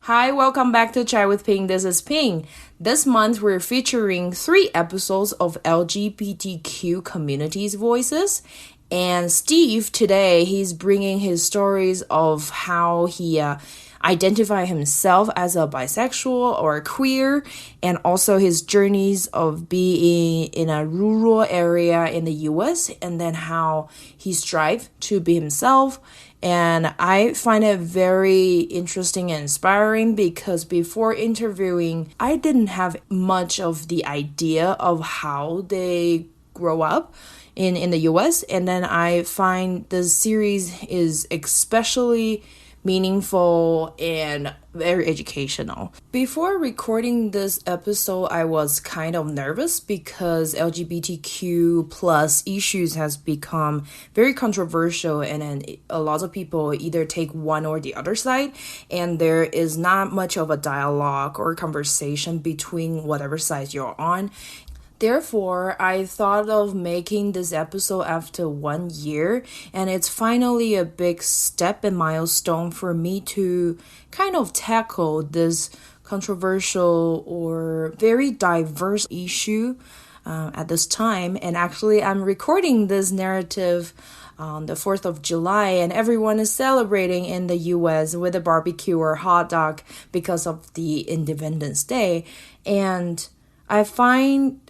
Hi, welcome back to Chai with Ping. This is Ping. This month we're featuring 3 episodes of LGBTQ community's voices. And Steve, today, he's bringing his stories of how he identify himself as a bisexual or queer, and also his journeys of being in a rural area in the US, and then how he strive to be himself. And I find it very interesting and inspiring because before interviewing, I didn't have much of the idea of how they grow up in the US. And then I find this series is especially meaningful and very educational. Before recording this episode, I was kind of nervous because LGBTQ plus issues has become very controversial, and then a lot of people either take one or the other side, and there is not much of a dialogue or conversation between whatever side you're on. Therefore, I thought of making this episode after 1 year, and it's finally a big step and milestone for me to kind of tackle this controversial or very diverse issue at this time. And actually, I'm recording this narrative on the 4th of July, and everyone is celebrating in the US with a barbecue or hot dog because of the Independence Day. And I find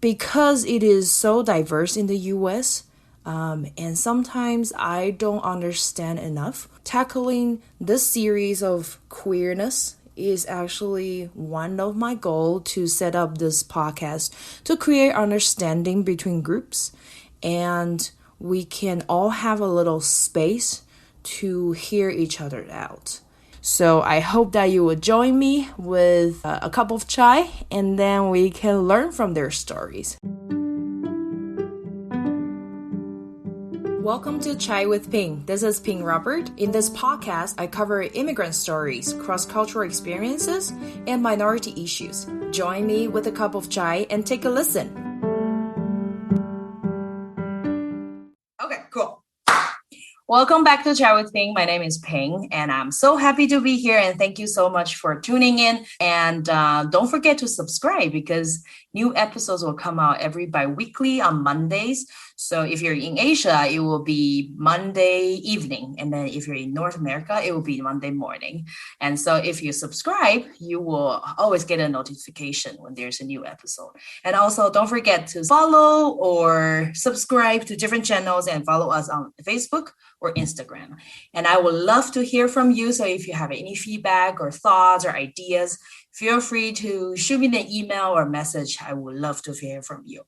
because it is so diverse in the US, and sometimes I don't understand enough, tackling this series of queerness is actually one of my goals to set up this podcast to create understanding between groups, and we can all have a little space to hear each other out. So I hope that you will join me with a cup of chai, and then we can learn from their stories. Welcome to Chai with Ping. This is Ping Robert. In this podcast, I cover immigrant stories, cross-cultural experiences, and minority issues. Join me with a cup of chai and take a listen. Okay, cool. Welcome back to Chat with Ping. My name is Ping, and I'm so happy to be here, and thank you so much for tuning in. And don't forget to subscribe because new episodes will come out every bi-weekly on Mondays. So if you're in Asia, it will be Monday evening. And then if you're in North America, it will be Monday morning. And so if you subscribe, you will always get a notification when there's a new episode. And also don't forget to follow or subscribe to different channels and follow us on Facebook or Instagram. And I would love to hear from you. So if you have any feedback or thoughts or ideas, feel free to shoot me an email or message. I would love to hear from you.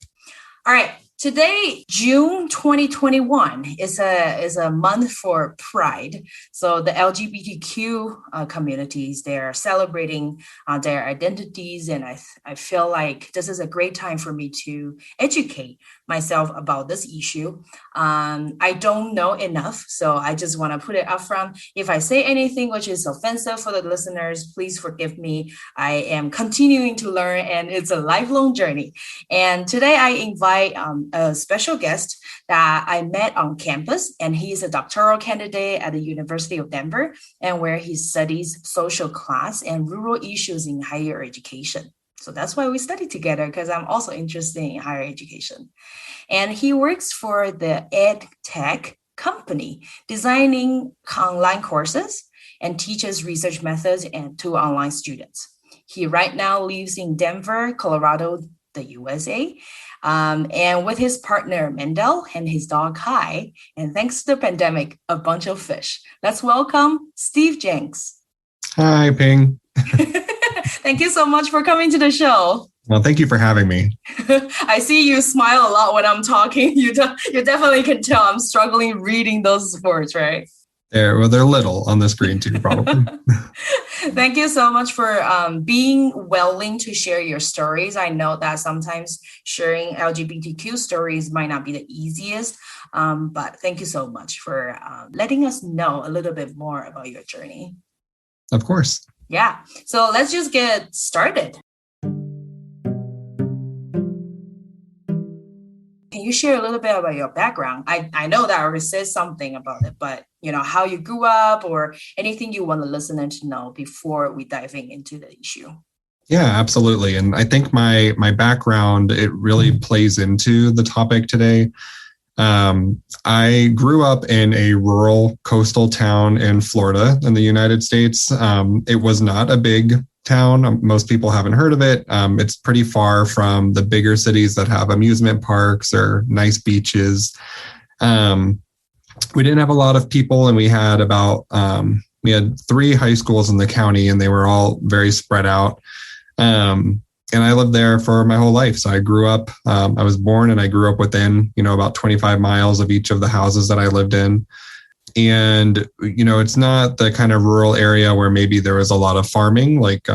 All right. Today, June 2021, is a month for Pride. So the LGBTQ communities, they're celebrating their identities. And I feel like this is a great time for me to educate myself about this issue. I don't know enough, so I just want to put it up front. If I say anything which is offensive for the listeners, please forgive me. I am continuing to learn, and it's a lifelong journey. And today I invite a special guest that I met on campus, and he's a doctoral candidate at the University of Denver, and where he studies social class and rural issues in higher education. So that's why we study together, because I'm also interested in higher education. And he works for the ed tech company, designing online courses and teaches research methods to online students. He right now lives in Denver, Colorado, the USA, and with his partner Mendel and his dog Kai, and thanks to the pandemic, a bunch of fish. Let's welcome Steve Jenks. Hi, Ping. Thank you so much for coming to the show. Well, thank you for having me. I see you smile a lot when I'm talking. You definitely can tell I'm struggling reading those words, right? They're little on the screen too, probably. Thank you so much for being willing to share your stories. I know that sometimes sharing LGBTQ stories might not be the easiest, but thank you so much for letting us know a little bit more about your journey. Of course. Yeah. So let's just get started. Can you share a little bit about your background? I know that I already said something about it, but how you grew up or anything you want the listener to know before we diving into the issue. Yeah, absolutely. And I think my background, it really plays into the topic today. I grew up in a rural coastal town in Florida in the United States. It was not a big town. Most people haven't heard of it. It's pretty far from the bigger cities that have amusement parks or nice beaches. We didn't have a lot of people, and we had we had 3 high schools in the county, and they were all very spread out. And I lived there for my whole life. So I grew up, I was born and I grew up within, about 25 miles of each of the houses that I lived in. And, it's not the kind of rural area where maybe there was a lot of farming, like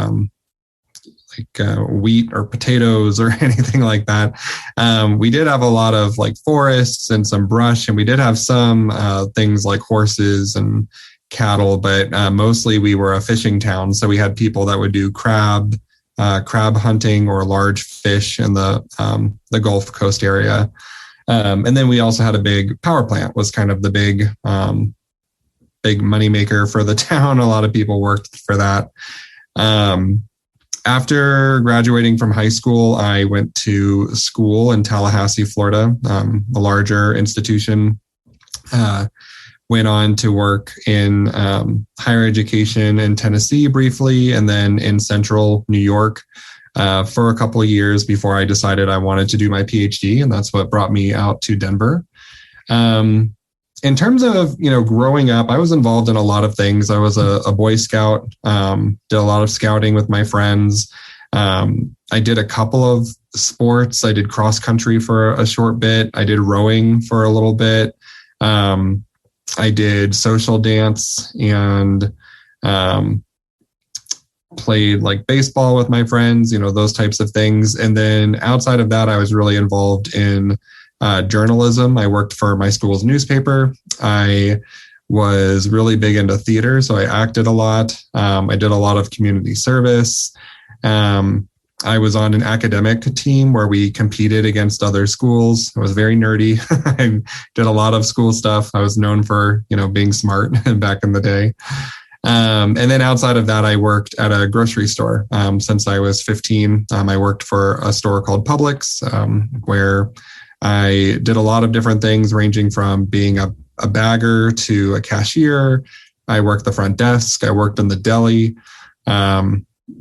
wheat or potatoes or anything like that. We did have a lot of like forests and some brush, and we did have some things like horses and cattle, but mostly we were a fishing town. So we had people that would do crab hunting or large fish in the Gulf Coast area. And then we also had a big power plant, was kind of the big money maker for the town. A lot of people worked for that. After graduating from high school, I went to school in Tallahassee, Florida, a larger institution. Went on to work in higher education in Tennessee briefly, and then in central New York for a couple of years before I decided I wanted to do my PhD, and that's what brought me out to Denver. In terms of, growing up, I was involved in a lot of things. I was a Boy Scout, did a lot of scouting with my friends. I did a couple of sports. I did cross country for a short bit. I did rowing for a little bit. I did social dance and played like baseball with my friends, those types of things. And then outside of that, I was really involved in journalism. I worked for my school's newspaper. I was really big into theater, so I acted a lot. I did a lot of community service. I was on an academic team where we competed against other schools. I was very nerdy. I did a lot of school stuff. I was known for, being smart back in the day. And then outside of that, I worked at a grocery store. Since I was 15, I worked for a store called Publix, where I did a lot of different things, ranging from being a bagger to a cashier. I worked the front desk. I worked in the deli.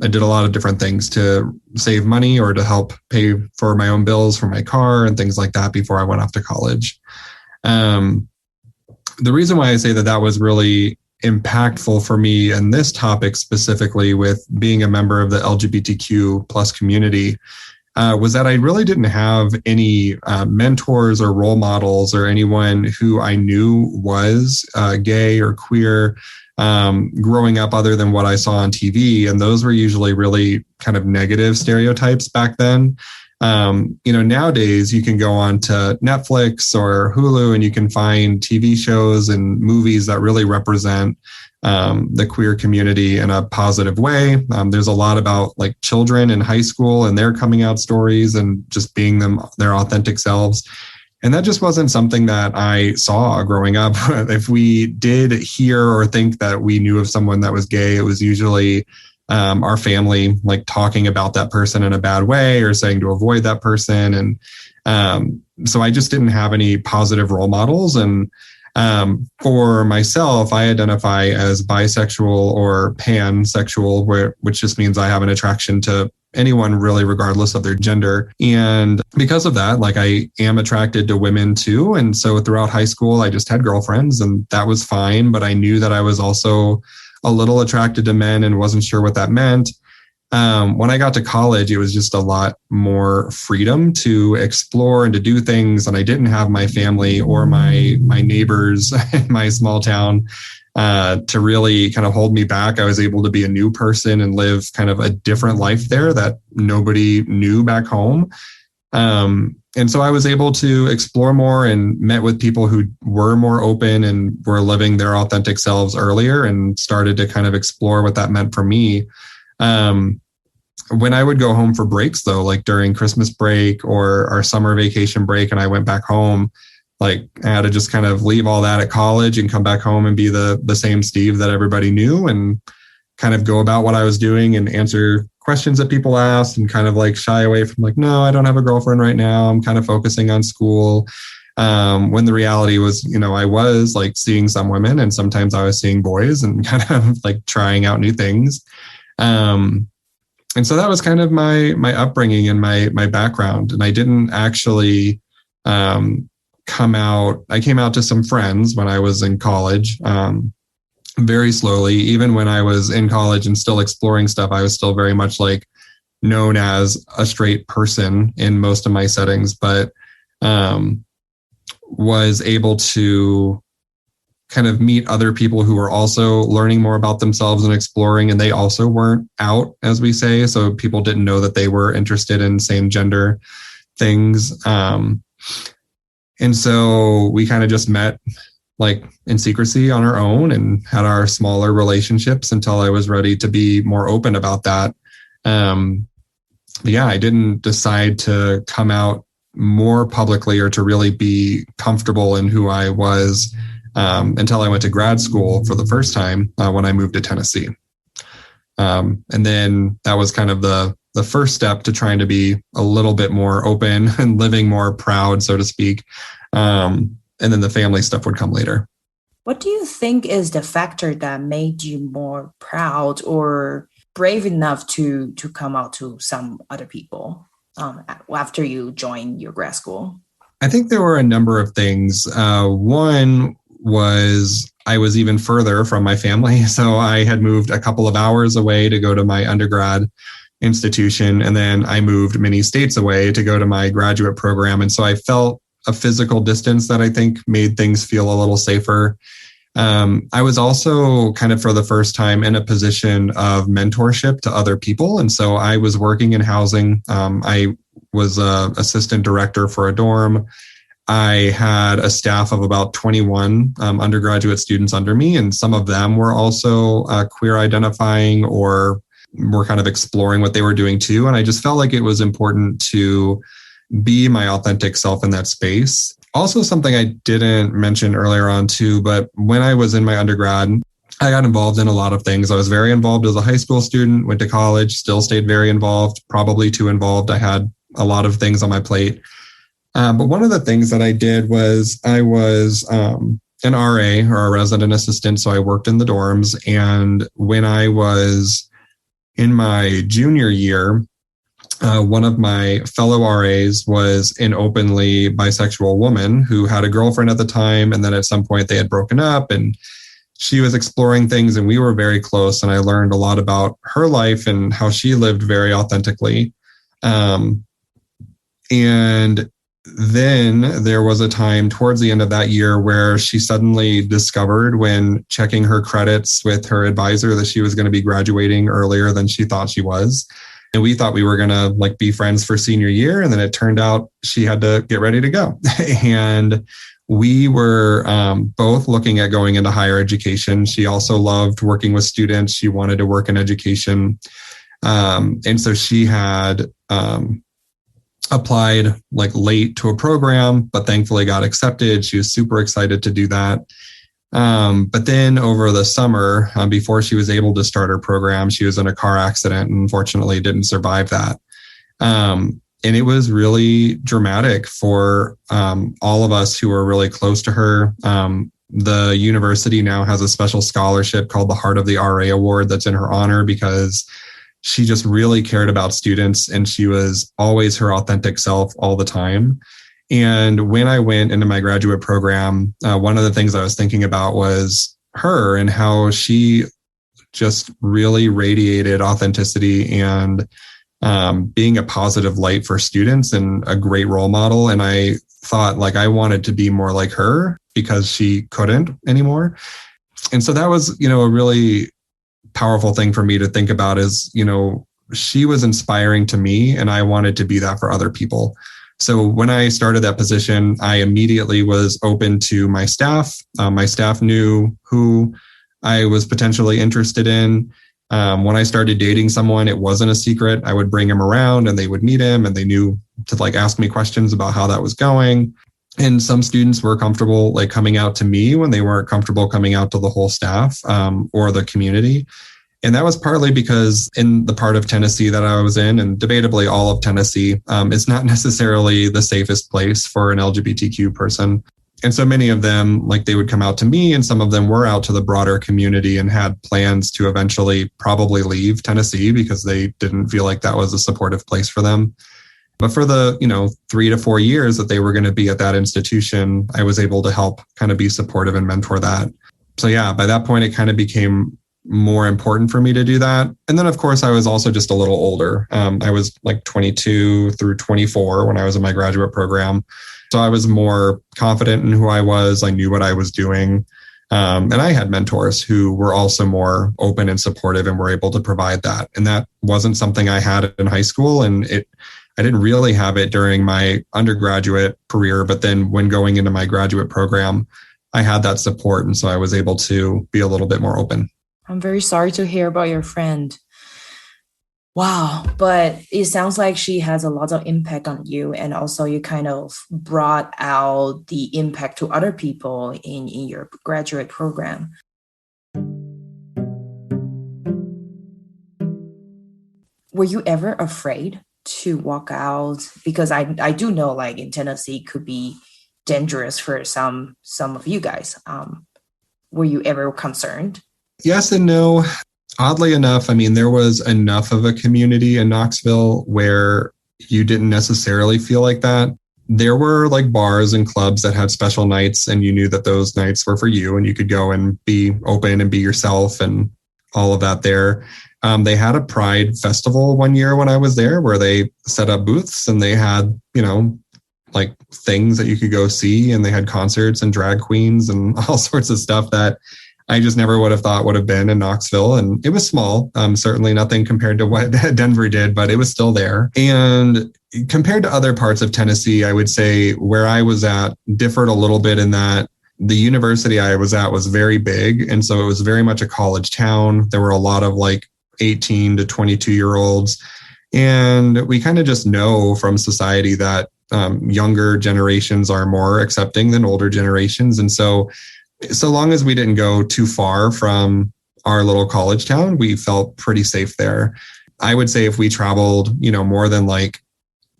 I did a lot of different things to save money or to help pay for my own bills for my car and things like that before I went off to college. The reason why I say that was really impactful for me and this topic specifically with being a member of the LGBTQ plus community was that I really didn't have any mentors or role models or anyone who I knew was gay or queer growing up other than what I saw on TV. And those were usually really kind of negative stereotypes back then. Nowadays you can go on to Netflix or Hulu and you can find TV shows and movies that really represent the queer community in a positive way. There's a lot about like children in high school and their coming out stories and just being their authentic selves. And that just wasn't something that I saw growing up. If we did hear or think that we knew of someone that was gay, it was usually our family like talking about that person in a bad way or saying to avoid that person. And so I just didn't have any positive role models. And for myself, I identify as bisexual or pansexual, which just means I have an attraction to anyone really, regardless of their gender. And because of that, like I am attracted to women too. And so throughout high school, I just had girlfriends and that was fine. But I knew that I was also a little attracted to men and wasn't sure what that meant. When I got to college, it was just a lot more freedom to explore and to do things. And I didn't have my family or my neighbors in my small town to really kind of hold me back. I was able to be a new person and live kind of a different life there that nobody knew back home. And so I was able to explore more and met with people who were more open and were living their authentic selves earlier and started to kind of explore what that meant for me. When I would go home for breaks, though, like during Christmas break or our summer vacation break, and I went back home, like I had to just kind of leave all that at college and come back home and be the same Steve that everybody knew, and kind of go about what I was doing and answer questions that people asked, and kind of like shy away from like, no, I don't have a girlfriend right now. I'm kind of focusing on school. When the reality was, I was like seeing some women, and sometimes I was seeing boys, and kind of like trying out new things. And so that was kind of my upbringing and my background. And I didn't actually come out. I came out to some friends when I was in college, very slowly. Even when I was in college and still exploring stuff, I was still very much like known as a straight person in most of my settings, but was able to kind of meet other people who were also learning more about themselves and exploring, and they also weren't out, as we say. So people didn't know that they were interested in same gender things. And so we kind of just met like in secrecy on our own and had our smaller relationships until I was ready to be more open about that. I didn't decide to come out more publicly or to really be comfortable in who I was until I went to grad school for the first time when I moved to Tennessee. And then that was kind of the first step to trying to be a little bit more open and living more proud, so to speak. And then the family stuff would come later. What do you think is the factor that made you more proud or brave enough to come out to some other people after you joined your grad school? I think there were a number of things. One was I was even further from my family. So I had moved a couple of hours away to go to my undergrad institution. And then I moved many states away to go to my graduate program. And so I felt a physical distance that I think made things feel a little safer. I was also kind of for the first time in a position of mentorship to other people. And so I was working in housing. I was an assistant director for a dorm. I had a staff of about 21 undergraduate students under me, and some of them were also queer identifying or were kind of exploring what they were doing too. And I just felt like it was important to be my authentic self in that space. Also, something I didn't mention earlier on too, but when I was in my undergrad, I got involved in a lot of things. I was very involved as a high school student, went to college, still stayed very involved, probably too involved. I had a lot of things on my plate. But one of the things that I did was I was an RA or a resident assistant. So I worked in the dorms. And when I was in my junior year, one of my fellow RAs was an openly bisexual woman who had a girlfriend at the time. And then at some point they had broken up and she was exploring things and we were very close. And I learned a lot about her life and how she lived very authentically. And then there was a time towards the end of that year where she suddenly discovered when checking her credits with her advisor that she was going to be graduating earlier than she thought she was. And we thought we were going to like be friends for senior year. And then it turned out she had to get ready to go. And we were both looking at going into higher education. She also loved working with students. She wanted to work in education. And so she had applied like late to a program, but thankfully got accepted. She was super excited to do that. But then over the summer, before she was able to start her program, she was in a car accident and unfortunately didn't survive that. And it was really dramatic for all of us who were really close to her. The university now has a special scholarship called the Heart of the RA Award that's in her honor because she just really cared about students and she was always her authentic self all the time. And when I went into my graduate program, one of the things I was thinking about was her and how she just really radiated authenticity and being a positive light for students and a great role model. And I thought like I wanted to be more like her because she couldn't anymore. And so that was, a really powerful thing for me to think about is, she was inspiring to me and I wanted to be that for other people. So when I started that position, I immediately was open to my staff. My staff knew who I was potentially interested in. When I started dating someone, it wasn't a secret. I would bring him around and they would meet him and they knew to like ask me questions about how that was going. And some students were comfortable like coming out to me when they weren't comfortable coming out to the whole staff or the community. And that was partly because in the part of Tennessee that I was in, and debatably all of Tennessee, is not necessarily the safest place for an LGBTQ person. And so many of them, like they would come out to me, and some of them were out to the broader community and had plans to eventually probably leave Tennessee because they didn't feel like that was a supportive place for them. But for the, 3 to 4 years that they were going to be at that institution, I was able to help kind of be supportive and mentor that. So yeah, by that point, it kind of became more important for me to do that. And then, of course, I was also just a little older. I was like 22 through 24 when I was in my graduate program. So I was more confident in who I was. I knew what I was doing. And I had mentors who were also more open and supportive and were able to provide that. And that wasn't something I had in high school. And I didn't really have it during my undergraduate career. But then when going into my graduate program, I had that support. And so I was able to be a little bit more open. I'm very sorry to hear about your friend. Wow. But it sounds like she has a lot of impact on you. And also you kind of brought out the impact to other people in your graduate program. Were you ever afraid to walk out? Because I do know like in Tennessee it could be dangerous for some of you guys. Were you ever concerned? Yes and no. Oddly enough, I mean, there was enough of a community in Knoxville where you didn't necessarily feel like that. There were like bars and clubs that had special nights, and you knew that those nights were for you and you could go and be open and be yourself and all of that there. They had a Pride festival one year when I was there where they set up booths and they had, like things that you could go see, and they had concerts and drag queens and all sorts of stuff that I just never would have thought would have been in Knoxville. And it was small, certainly nothing compared to what Denver did, but it was still there. And compared to other parts of Tennessee, I would say where I was at differed a little bit in that the university I was at was very big. And so it was very much a college town. There were a lot of like 18 to 22-year-olds. And we kind of just know from society that younger generations are more accepting than older generations. And so long as we didn't go too far from our little college town, we felt pretty safe there. I would say if we traveled, more than like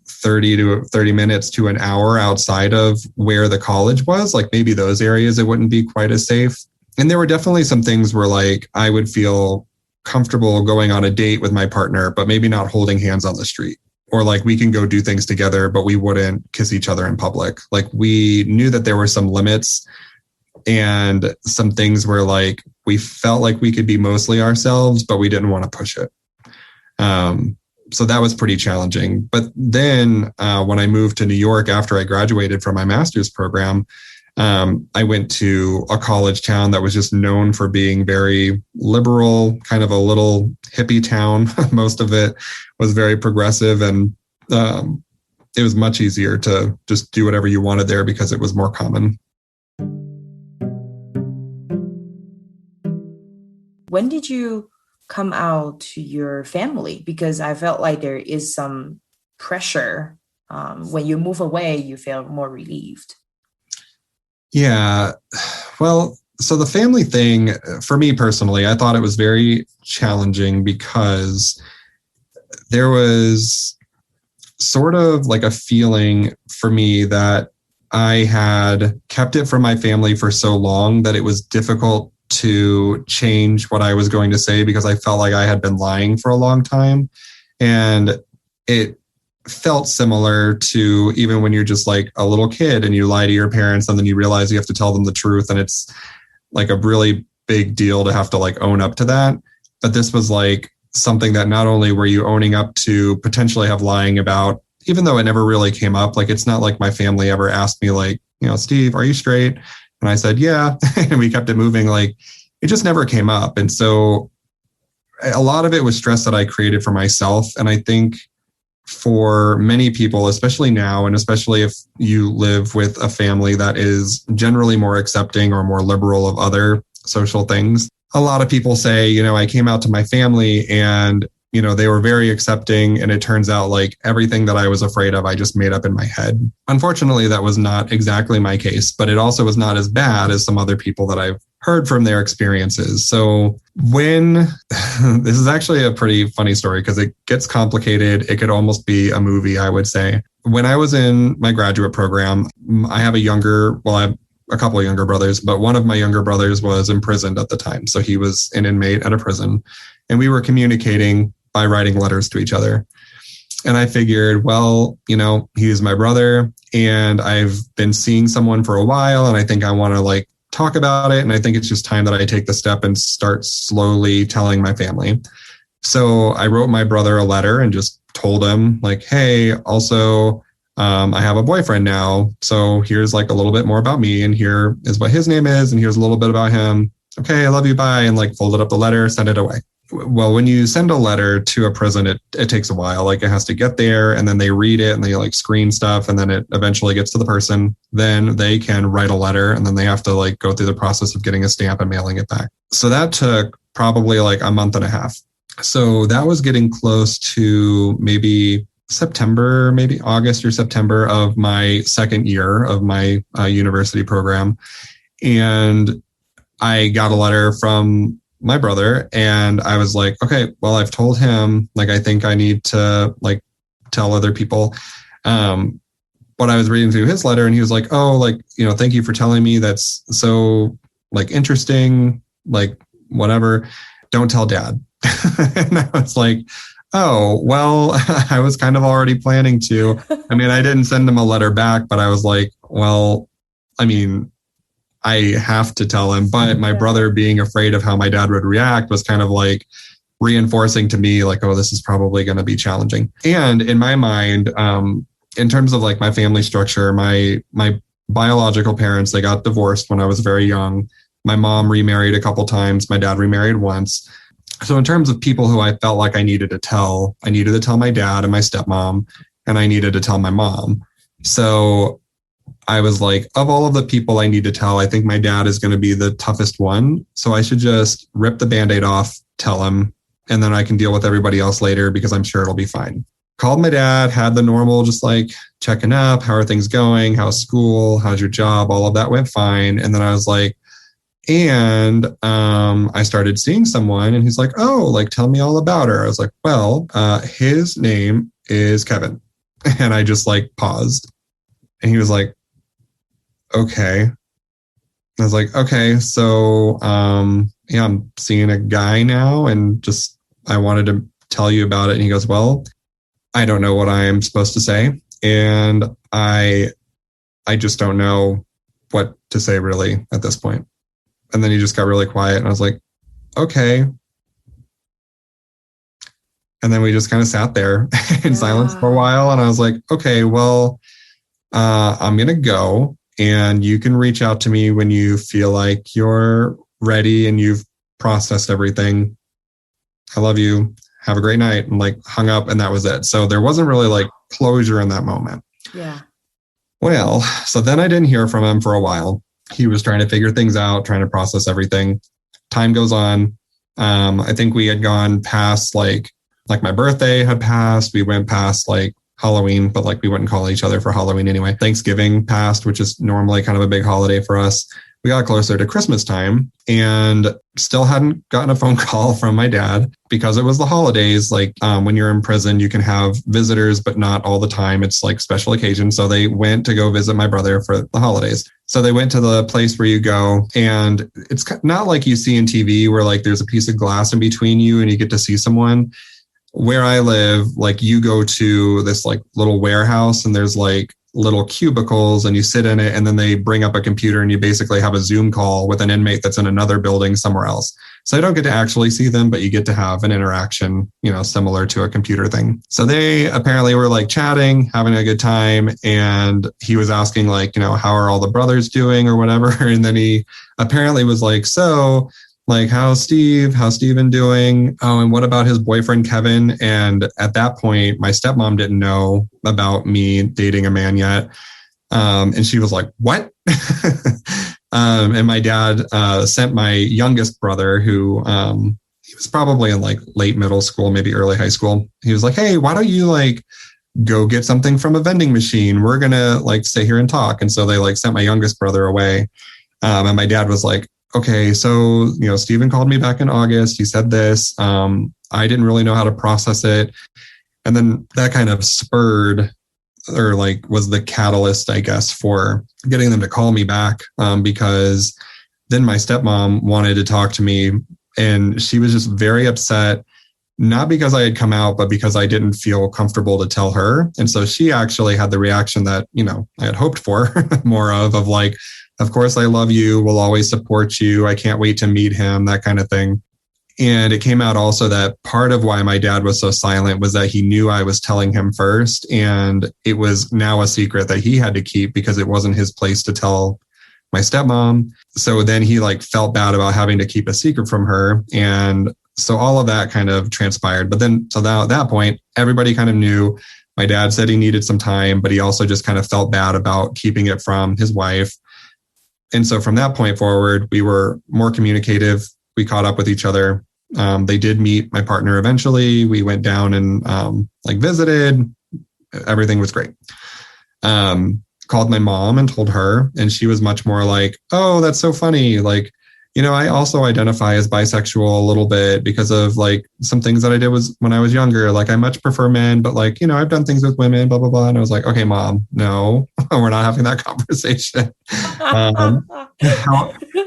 30 minutes to an hour outside of where the college was, like maybe those areas, it wouldn't be quite as safe. And there were definitely some things where like I would feel comfortable going on a date with my partner, but maybe not holding hands on the street. Or like we can go do things together, but we wouldn't kiss each other in public. Like we knew that there were some limits and some things where like we felt like we could be mostly ourselves, but we didn't want to push it. So that was pretty challenging. But then when I moved to New York after I graduated from my master's program, I went to a college town that was just known for being very liberal, kind of a little hippie town. Most of it was very progressive, and it was much easier to just do whatever you wanted there because it was more common. When did you come out to your family? Because I felt like there is some pressure. When you move away, you feel more relieved. Yeah. Well, so the family thing, for me personally, I thought it was very challenging because there was sort of like a feeling for me that I had kept it from my family for so long that it was difficult to change what I was going to say because I felt like I had been lying for a long time. And it felt similar to even when you're just like a little kid and you lie to your parents and then you realize you have to tell them the truth. And it's like a really big deal to have to like own up to that. But this was like something that not only were you owning up to potentially have lying about, even though it never really came up, like it's not like my family ever asked me like, Steve, are you straight? And I said, yeah, and we kept it moving. Like it just never came up. And so a lot of it was stress that I created for myself. And I think for many people, especially now, and especially if you live with a family that is generally more accepting or more liberal of other social things, a lot of people say, I came out to my family and, they were very accepting. And it turns out like everything that I was afraid of, I just made up in my head. Unfortunately, that was not exactly my case, but it also was not as bad as some other people that I've heard from their experiences. So when this is actually a pretty funny story because it gets complicated. It could almost be a movie, I would say. When I was in my graduate program, I have I have a couple of younger brothers, but one of my younger brothers was imprisoned at the time. So he was an inmate at a prison and we were communicating by writing letters to each other. And I figured, well, he's my brother and I've been seeing someone for a while and I think I want to like talk about it. And I think it's just time that I take the step and start slowly telling my family. So I wrote my brother a letter and just told him like, hey, also, I have a boyfriend now. So here's like a little bit more about me. And here is what his name is. And here's a little bit about him. Okay, I love you. Bye. And like folded up the letter, sent it away. Well, when you send a letter to a prison, it takes a while. Like it has to get there and then they read it and they like screen stuff. And then it eventually gets to the person. Then they can write a letter and then they have to like go through the process of getting a stamp and mailing it back. So that took probably like a month and a half. So that was getting close to maybe September, maybe August or September of my second year of my university program. And I got a letter from my brother and I was like, okay, well, I've told him, like, I think I need to like tell other people. But I was reading through his letter and he was like, oh, like, thank you for telling me. That's so like interesting, like whatever. Don't tell dad. And I was like, oh, well, I was kind of already planning to. I mean, I didn't send him a letter back, but I was like, well, I mean, I have to tell him. But my brother being afraid of how my dad would react was kind of like reinforcing to me like, oh, this is probably going to be challenging. And in my mind, in terms of like my family structure, my biological parents, they got divorced when I was very young. My mom remarried a couple times. My dad remarried once. So in terms of people who I felt like I needed to tell my dad and my stepmom, and I needed to tell my mom. So I was like, of all of the people I need to tell, I think my dad is going to be the toughest one. So I should just rip the Band-Aid off, tell him, and then I can deal with everybody else later because I'm sure it'll be fine. Called my dad, had the normal, just like checking up. How are things going? How's school? How's your job? All of that went fine. And then I was like, and I started seeing someone and he's like, oh, like, tell me all about her. I was like, well, his name is Kevin. And I just like paused and he was like, okay. I was like, okay, so yeah, I'm seeing a guy now and just I wanted to tell you about it. And he goes, well, I don't know what I'm supposed to say. And I just don't know what to say really at this point. And then he just got really quiet and I was like, okay. And then we just kind of sat there in silence for a while. And I was like, okay, well, I'm going to go and you can reach out to me when you feel like you're ready and you've processed everything. I love you. Have a great night. And like hung up and that was it. So there wasn't really like closure in that moment. Yeah. Well, so then I didn't hear from him for a while. He was trying to figure things out, trying to process everything. Time goes on. I think we had gone past like my birthday had passed. We went past like Halloween, but like we wouldn't call each other for Halloween anyway. Thanksgiving passed, which is normally kind of a big holiday for us. We got closer to Christmas time and still hadn't gotten a phone call from my dad because it was the holidays. Like when you're in prison, you can have visitors, but not all the time. It's like special occasions. So they went to go visit my brother for the holidays. So they went to the place where you go and it's not like you see in TV where like there's a piece of glass in between you and you get to see someone. Where I live, like you go to this like little warehouse and there's like little cubicles and you sit in it and then they bring up a computer and you basically have a Zoom call with an inmate that's in another building somewhere else. So I don't get to actually see them, but you get to have an interaction, similar to a computer thing. So they apparently were like chatting, having a good time. And he was asking like, how are all the brothers doing or whatever. And then he apparently was like, so like, how's Steven doing? Oh, and what about his boyfriend, Kevin? And at that point, my stepmom didn't know about me dating a man yet. And she was like, what? And my dad sent my youngest brother, who he was probably in like late middle school, maybe early high school. He was like, hey, why don't you like go get something from a vending machine? We're going to like stay here and talk. And so they like sent my youngest brother away. And my dad was like, okay, so, Stephen called me back in August. He said this. I didn't really know how to process it. And then that kind of spurred, or like was the catalyst, I guess, for getting them to call me back, because then my stepmom wanted to talk to me, and she was just very upset, not because I had come out, but because I didn't feel comfortable to tell her. And so she actually had the reaction that, I had hoped for more of like, of course, I love you. We'll always support you. I can't wait to meet him, that kind of thing. And it came out also that part of why my dad was so silent was that he knew I was telling him first. And it was now a secret that he had to keep because it wasn't his place to tell my stepmom. So then he like felt bad about having to keep a secret from her. And so all of that kind of transpired. But then, so now at that point, everybody kind of knew. My dad said he needed some time, but he also just kind of felt bad about keeping it from his wife. And so from that point forward, we were more communicative. We caught up with each other. They did meet my partner eventually. We went down and visited. Everything was great. Called my mom and told her, and she was much more like, oh, that's so funny. Like, I also identify as bisexual a little bit because of like some things that I did was when I was younger. Like I much prefer men, but like, I've done things with women, blah, blah, blah. And I was like, okay, mom, no, we're not having that conversation.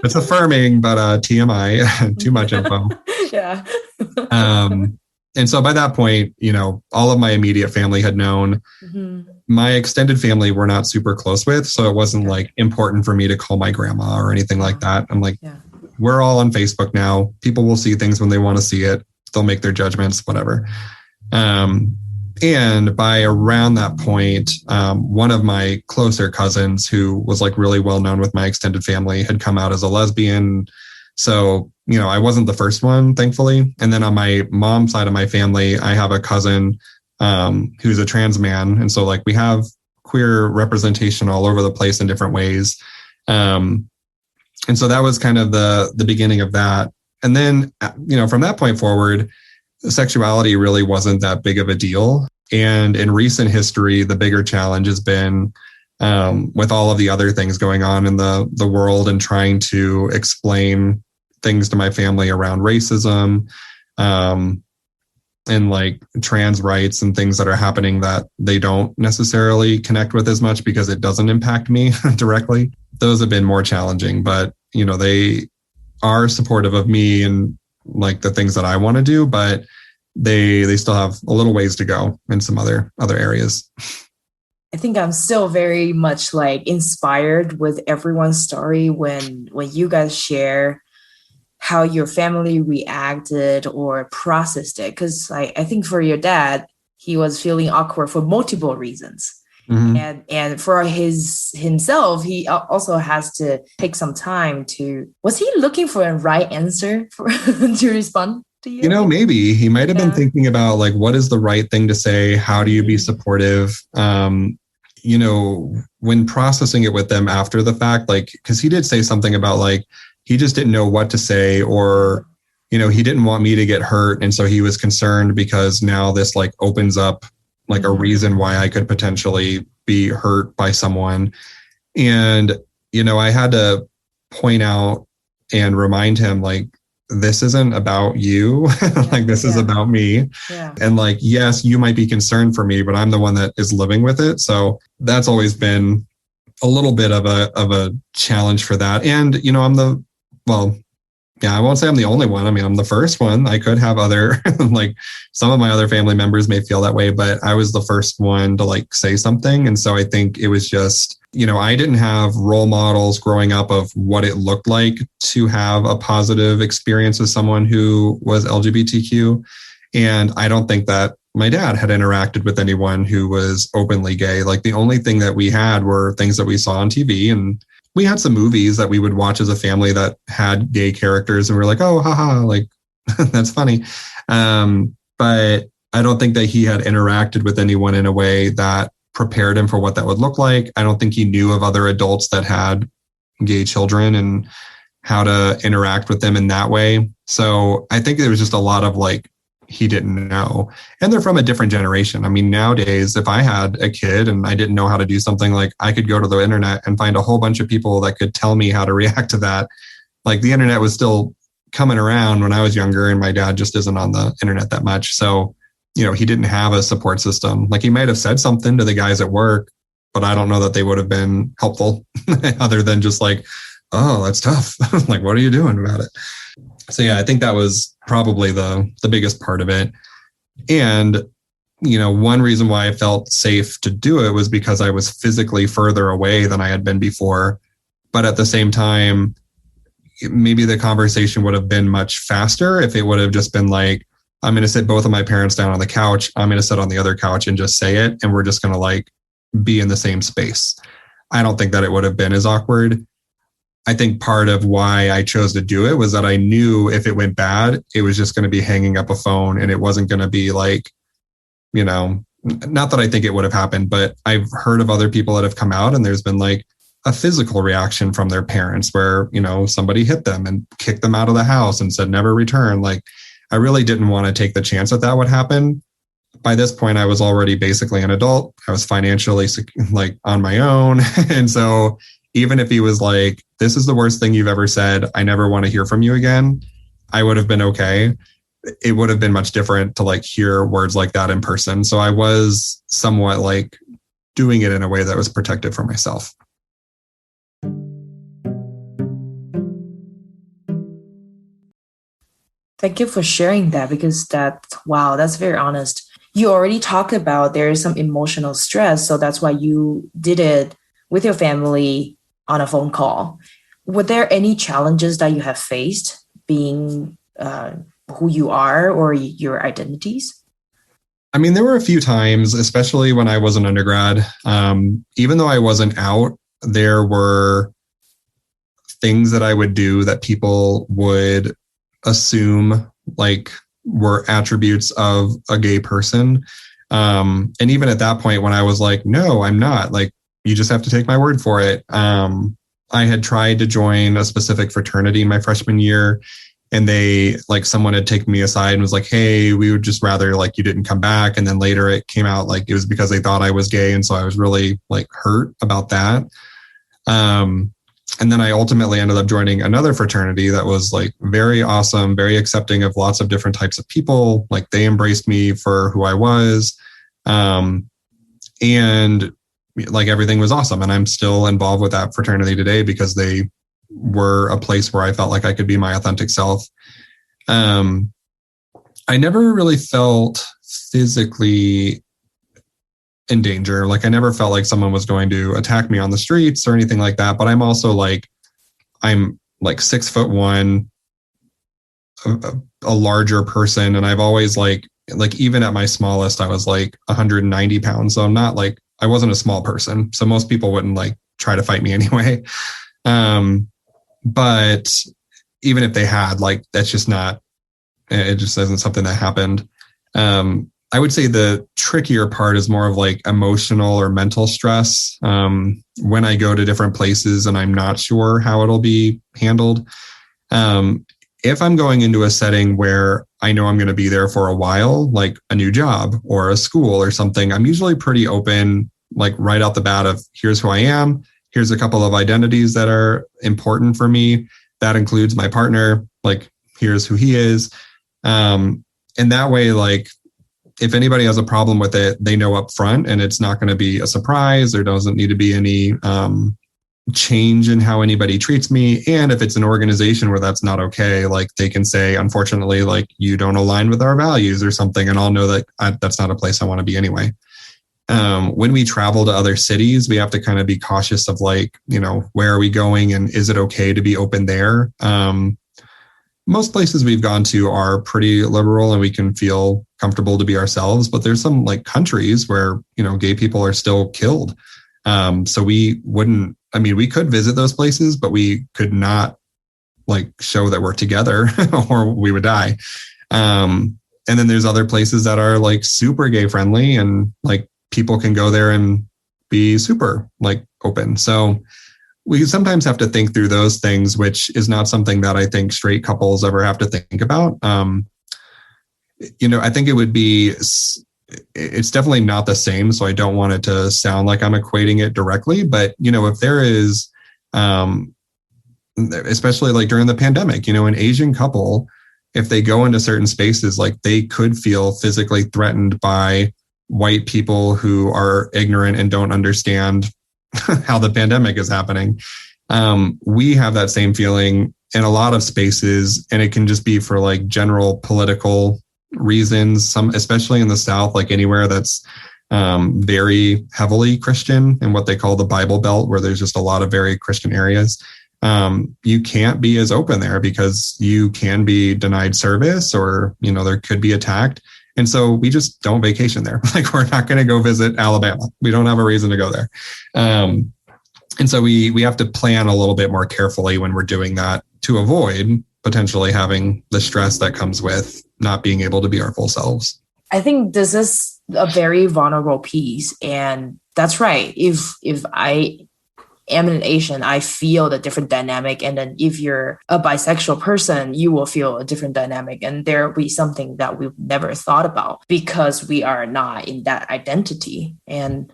It's affirming, but TMI, too much info. Yeah. And so by that point, all of my immediate family had known. Mm-hmm. My extended family we're not super close with. So it wasn't like important for me to call my grandma or anything like that. I'm like, we're all on Facebook now. People will see things when they want to see it. They'll make their judgments, whatever. And by around that point, one of my closer cousins who was like really well known with my extended family had come out as a lesbian. So, I wasn't the first one, thankfully. And then on my mom's side of my family, I have a cousin who's a trans man. And so like we have queer representation all over the place in different ways. And so that was kind of the beginning of that. And then, from that point forward, sexuality really wasn't that big of a deal. And in recent history, the bigger challenge has been with all of the other things going on in the world and trying to explain things to my family around racism and like trans rights and things that are happening that they don't necessarily connect with as much because it doesn't impact me directly. Those have been more challenging, but they are supportive of me and like the things that I want to do, but they still have a little ways to go in some other areas. I think I'm still very much like inspired with everyone's story when you guys share how your family reacted or processed it. Because I think for your dad, he was feeling awkward for multiple reasons. Mm-hmm. And for himself, he also has to take some time was he looking for a right answer to respond to you? Maybe he might have been thinking about like, what is the right thing to say? How do you be supportive? When processing it with them after the fact, like, cause he did say something about like, he just didn't know what to say, or, he didn't want me to get hurt. And so he was concerned because now this like opens up like a reason why I could potentially be hurt by someone. And, I had to point out and remind him like, this isn't about you. Like, this is about me. Yeah. And like, yes, you might be concerned for me, but I'm the one that is living with it. So that's always been a little bit of a challenge for that. And, I won't say I'm the only one. I mean, I'm the first one. I could have other, like some of my other family members may feel that way, but I was the first one to like say something. And so I think it was just, I didn't have role models growing up of what it looked like to have a positive experience with someone who was LGBTQ. And I don't think that my dad had interacted with anyone who was openly gay. Like the only thing that we had were things that we saw on TV, and we had some movies that we would watch as a family that had gay characters, and we're like, oh, haha, like that's funny. But I don't think that he had interacted with anyone in a way that prepared him for what that would look like. I don't think he knew of other adults that had, gay children and how to interact with them in that way. So I think there was just a lot of like, he didn't know. And they're from a different generation. I mean, nowadays, if I had a kid and I didn't know how to do something, like I could go to the internet and find a whole bunch of people that could tell me how to react to that. Like the internet was still coming around when I was younger, and my dad just isn't on the internet that much. So, you know, he didn't have a support system. Like he might have said something to the guys at work, but I don't know that they would have been helpful other than just like, oh, that's tough. Like, what are you doing about it? So yeah, I think that was probably the biggest part of it. And, you know, one reason why I felt safe to do it was because I was physically further away than I had been before. But at the same time, maybe the conversation would have been much faster if it would have just been like, I'm going to sit both of my parents down on the couch. I'm going to sit on the other couch and just say it. And we're just going to like be in the same space. I don't think that it would have been as awkward. I think part of why I chose to do it was that I knew if it went bad, it was just going to be hanging up a phone, and it wasn't going to be like, you know, not that I think it would have happened, but I've heard of other people that have come out and there's been like a physical reaction from their parents where, you know, somebody hit them and kicked them out of the house and said, never return. Like, I really didn't want to take the chance that would happen. By this point, I was already basically an adult. I was financially like on my own. And so even if he was like, this is the worst thing you've ever said, I never want to hear from you again, I would have been okay. It would have been much different to like hear words like that in person. So I was somewhat like doing it in a way that was protective for myself. Thank you for sharing that, because wow, that's very honest. You already talked about there is some emotional stress, so that's why you did it with your family on a phone call. Were there any challenges that you have faced being who you are or your identities? I mean, there were a few times, especially when I was an undergrad. Even though I wasn't out, there were things that I would do that people would assume like were attributes of a gay person. And even at that point when I was like, no, I'm not, like, you just have to take my word for it. I had tried to join a specific fraternity in my freshman year, and someone had taken me aside and was like, hey, we would just rather like you didn't come back. And then later it came out like it was because they thought I was gay. And so I was really like hurt about that. And then I ultimately ended up joining another fraternity that was like very awesome, very accepting of lots of different types of people. Like they embraced me for who I was. And like everything was awesome. And I'm still involved with that fraternity today because they were a place where I felt like I could be my authentic self. I never really felt physically in danger. Like I never felt like someone was going to attack me on the streets or anything like that. But I'm also like, I'm like 6'1", a larger person. And I've always like even at my smallest, I was like 190 pounds. So I'm not like, I wasn't a small person. So most people wouldn't like try to fight me anyway. But even if they had, like, that's just not, it just isn't something that happened. I would say the trickier part is more of like emotional or mental stress. When I go to different places and I'm not sure how it'll be handled. If I'm going into a setting where I know I'm going to be there for a while, like a new job or a school or something, I'm usually pretty open, like right out the bat of here's who I am. Here's a couple of identities that are important for me. That includes my partner. Like, here's who he is. And that way, like, if anybody has a problem with it, they know up front and it's not going to be a surprise. There doesn't need to be any change in how anybody treats me. And if it's an organization where that's not okay, like they can say, unfortunately, like you don't align with our values or something. And I'll know that that's not a place I want to be anyway. When we travel to other cities, we have to kind of be cautious of like, you know, where are we going and is it okay to be open there? Most places we've gone to are pretty liberal and we can feel comfortable to be ourselves, but there's some like countries where, you know, gay people are still killed. So we wouldn't, I mean, we could visit those places, but we could not like show that we're together or we would die. And then there's other places that are like super gay friendly and like people can go there and be super like open. So we sometimes have to think through those things, which is not something that I think straight couples ever have to think about. I think it's definitely not the same. So I don't want it to sound like I'm equating it directly, but if there is, especially like during the pandemic, an Asian couple, if they go into certain spaces, like they could feel physically threatened by white people who are ignorant and don't understand how the pandemic is happening. We have that same feeling in a lot of spaces, and it can just be for like general political reasons, especially in the South, like anywhere that's very heavily Christian and what they call the Bible Belt, where there's just a lot of very Christian areas. You can't be as open there because you can be denied service, or, there could be attacked. And so we just don't vacation there. Like, we're not going to go visit Alabama. We don't have a reason to go there. And so we have to plan a little bit more carefully when we're doing that to avoid potentially having the stress that comes with not being able to be our full selves. I think this is a very vulnerable piece. And that's right. If I am an Asian, I feel the different dynamic. And then if you're a bisexual person, you will feel a different dynamic. And there will be something that we've never thought about because we are not in that identity. And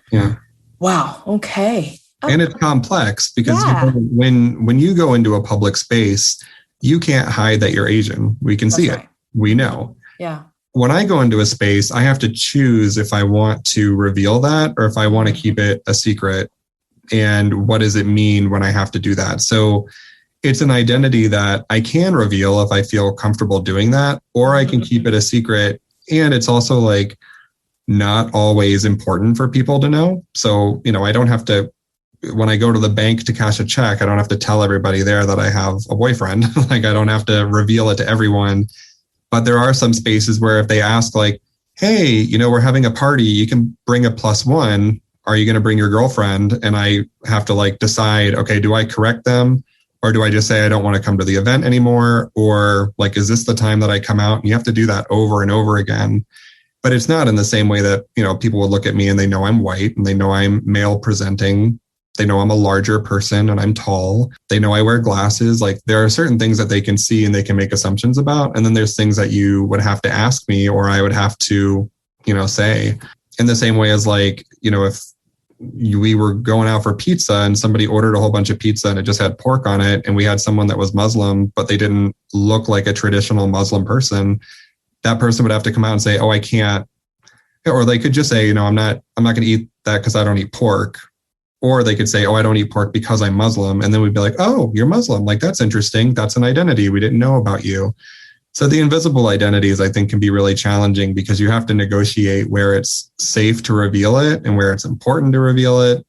wow, okay. And it's complex because when you go into a public space, you can't hide that you're Asian. We can see it. We know. Yeah. When I go into a space, I have to choose if I want to reveal that or if I want to keep it a secret. And what does it mean when I have to do that? So it's an identity that I can reveal if I feel comfortable doing that, or I can keep it a secret. And it's also like not always important for people to know. So, I don't have to, when I go to the bank to cash a check, I don't have to tell everybody there that I have a boyfriend. Like, I don't have to reveal it to everyone. But there are some spaces where if they ask like, hey, we're having a party, you can bring a +1. Are you going to bring your girlfriend? And I have to like decide, okay, do I correct them? Or do I just say I don't want to come to the event anymore? Or like, is this the time that I come out? And you have to do that over and over again. But it's not in the same way that, people would look at me and they know I'm white and they know I'm male presenting. They know I'm a larger person and I'm tall. They know I wear glasses. Like, there are certain things that they can see and they can make assumptions about. And then there's things that you would have to ask me, or I would have to, say. In the same way as like, if we were going out for pizza and somebody ordered a whole bunch of pizza and it just had pork on it, and we had someone that was Muslim, but they didn't look like a traditional Muslim person, that person would have to come out and say, oh, I can't. Or they could just say, I'm not going to eat that because I don't eat pork. Or they could say, oh, I don't eat pork because I'm Muslim. And then we'd be like, oh, you're Muslim. Like, that's interesting. That's an identity we didn't know about you. So the invisible identities, I think, can be really challenging because you have to negotiate where it's safe to reveal it and where it's important to reveal it.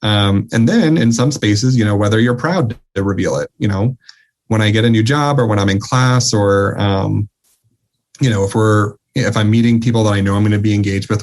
And then in some spaces, whether you're proud to reveal it, when I get a new job or when I'm in class, or, if I'm meeting people that I know I'm going to be engaged with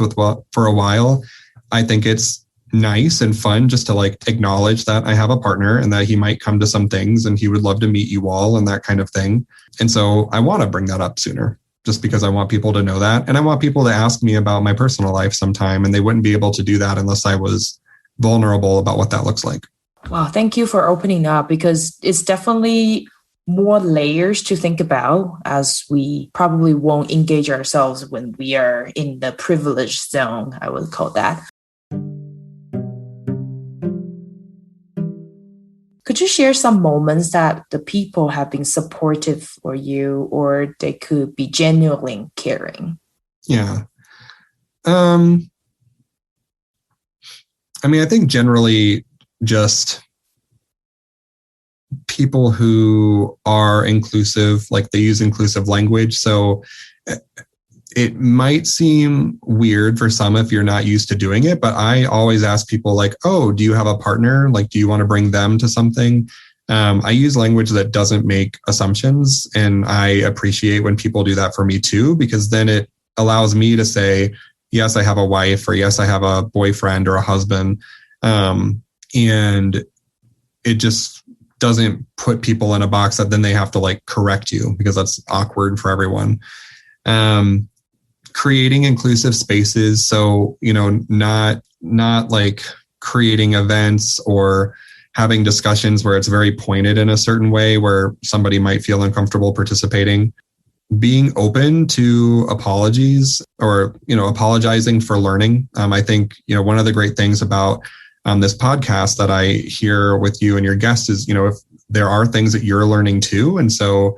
for a while, I think it's nice and fun just to like acknowledge that I have a partner and that he might come to some things and he would love to meet you all and that kind of thing. And so I want to bring that up sooner just because I want people to know that. And I want people to ask me about my personal life sometime, and they wouldn't be able to do that unless I was vulnerable about what that looks like. Wow. Thank you for opening up, because it's definitely more layers to think about, as we probably won't engage ourselves when we are in the privileged zone, I would call that. Could you share some moments that the people have been supportive for you, or they could be genuinely caring? Yeah. I think generally just people who are inclusive, like they use inclusive language. So it might seem weird for some if you're not used to doing it, but I always ask people like, oh, do you have a partner? Like, do you want to bring them to something? I use language that doesn't make assumptions. And I appreciate when people do that for me too, because then it allows me to say, yes, I have a wife, or yes, I have a boyfriend or a husband. And it just doesn't put people in a box that then they have to like correct you, because that's awkward for everyone. Creating inclusive spaces. So, not like creating events or having discussions where it's very pointed in a certain way where somebody might feel uncomfortable participating, being open to apologies or, apologizing for learning. I think, one of the great things about this podcast that I hear with you and your guests is, if there are things that you're learning too. And so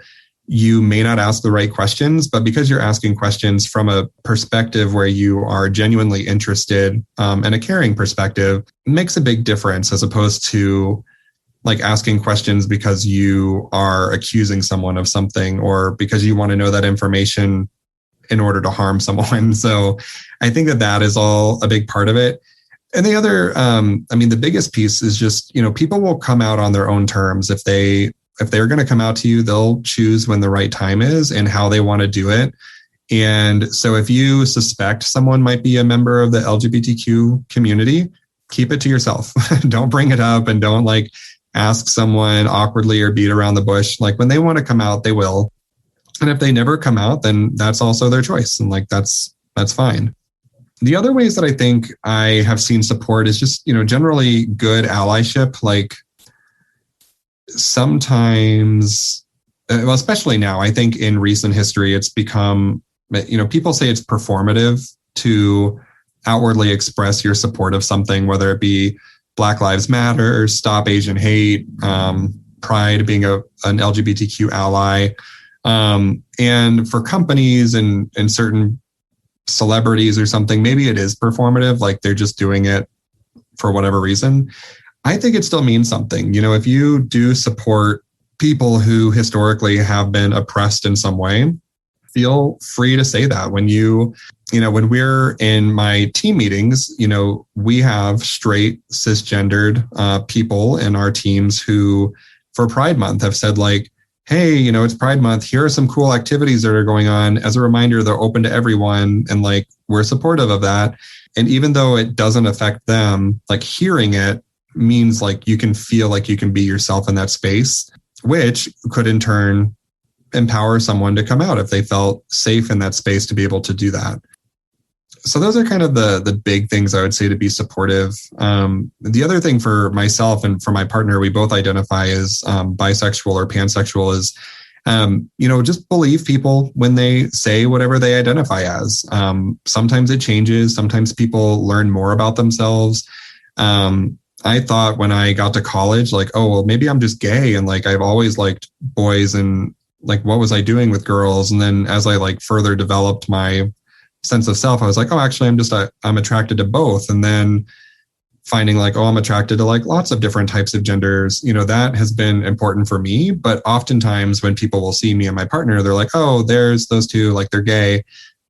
you may not ask the right questions, but because you're asking questions from a perspective where you are genuinely interested and a caring perspective, it makes a big difference as opposed to like asking questions because you are accusing someone of something or because you want to know that information in order to harm someone. So I think that is all a big part of it. And the other, the biggest piece is just, people will come out on their own terms. If they're going to come out to you, they'll choose when the right time is and how they want to do it. And so if you suspect someone might be a member of the LGBTQ community, keep it to yourself. Don't bring it up and don't like ask someone awkwardly or beat around the bush. Like when they want to come out, they will. And if they never come out, then that's also their choice. And like, that's fine. The other ways that I think I have seen support is just, generally good allyship. Like sometimes, well, especially now, I think in recent history, it's become, people say it's performative to outwardly express your support of something, whether it be Black Lives Matter, Stop Asian Hate, Pride being an LGBTQ ally. And for companies and certain celebrities or something, maybe it is performative, like they're just doing it for whatever reason. I think it still means something. If you do support people who historically have been oppressed in some way, feel free to say that. When when we're in my team meetings, we have straight cisgendered people in our teams who for Pride Month have said like, hey, it's Pride Month. Here are some cool activities that are going on. As a reminder, they're open to everyone. And like, we're supportive of that. And even though it doesn't affect them, like hearing it means like you can feel like you can be yourself in that space, which could in turn empower someone to come out if they felt safe in that space to be able to do that. So those are kind of the big things I would say to be supportive. The other thing for myself and for my partner, we both identify as bisexual or pansexual is, just believe people when they say whatever they identify as. Sometimes it changes. Sometimes people learn more about themselves. I thought when I got to college, like, oh, well, maybe I'm just gay. And like, I've always liked boys and like, what was I doing with girls? And then as I like further developed my sense of self, I was like, oh, actually, I'm attracted to both. And then finding like, oh, I'm attracted to like lots of different types of genders, that has been important for me. But oftentimes when people will see me and my partner, they're like, oh, there's those two, like they're gay.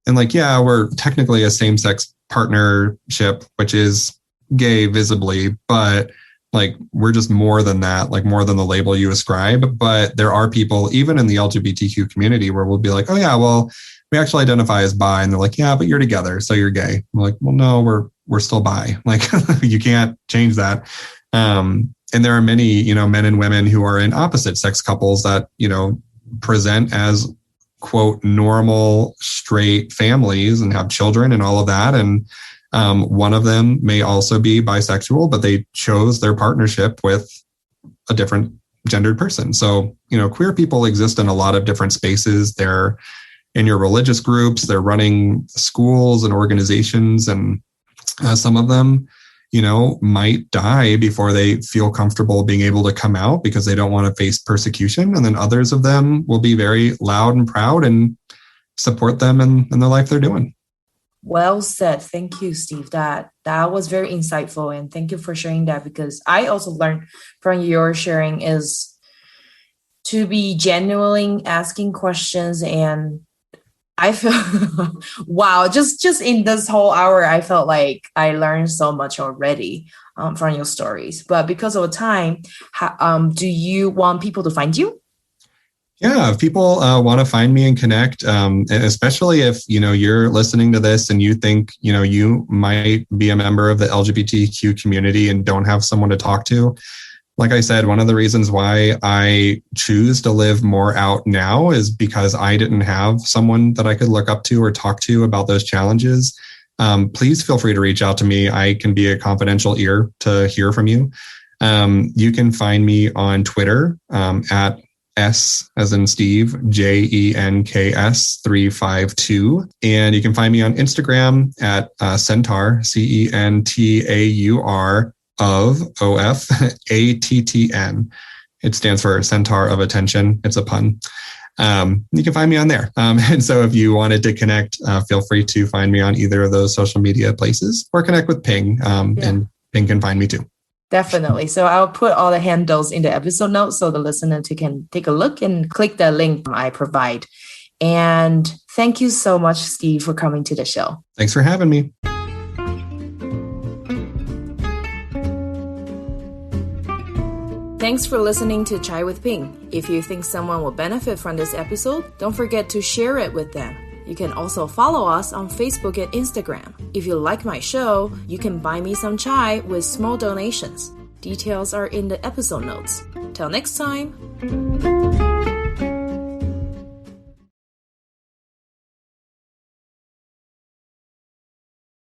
And like, yeah, we're technically a same-sex partnership, which is gay visibly, but like we're just more than that, like more than the label you ascribe. But there are people, even in the LGBTQ community, where we'll be like, oh yeah, well, we actually identify as bi. And they're like, yeah, but you're together, so you're gay. I'm like, well, no, we're still bi. Like you can't change that. And there are many, men and women who are in opposite sex couples that, present as quote normal straight families and have children and all of that. And one of them may also be bisexual, but they chose their partnership with a different gendered person. So, queer people exist in a lot of different spaces. They're in your religious groups, they're running schools and organizations, and some of them, might die before they feel comfortable being able to come out because they don't want to face persecution. And then others of them will be very loud and proud and support them in the life they're doing. Well said. Thank you, Steve. That was very insightful. And thank you for sharing that, because I also learned from your sharing is to be genuinely asking questions. And I feel, wow, just in this whole hour, I felt like I learned so much already from your stories. But because of time, do you want people to find you? Yeah, if people want to find me and connect, and especially if, you're listening to this and you think, you might be a member of the LGBTQ community and don't have someone to talk to. Like I said, one of the reasons why I choose to live more out now is because I didn't have someone that I could look up to or talk to about those challenges. Please feel free to reach out to me. I can be a confidential ear to hear from you. You can find me on Twitter at S as in Steve, JENKS 352. And you can find me on Instagram at Centaur, CENTAUR of OFATTN. It stands for Centaur of Attention. It's a pun. You can find me on there. And so if you wanted to connect, feel free to find me on either of those social media places or connect with Ping. And Ping can find me too. Definitely. So I'll put all the handles in the episode notes so the listener can take a look and click the link I provide. And thank you so much, Steve, for coming to the show. Thanks for having me. Thanks for listening to Chai with Ping. If you think someone will benefit from this episode, don't forget to share it with them. You can also follow us on Facebook and Instagram. If you like my show, you can buy me some chai with small donations. Details are in the episode notes. Till next time.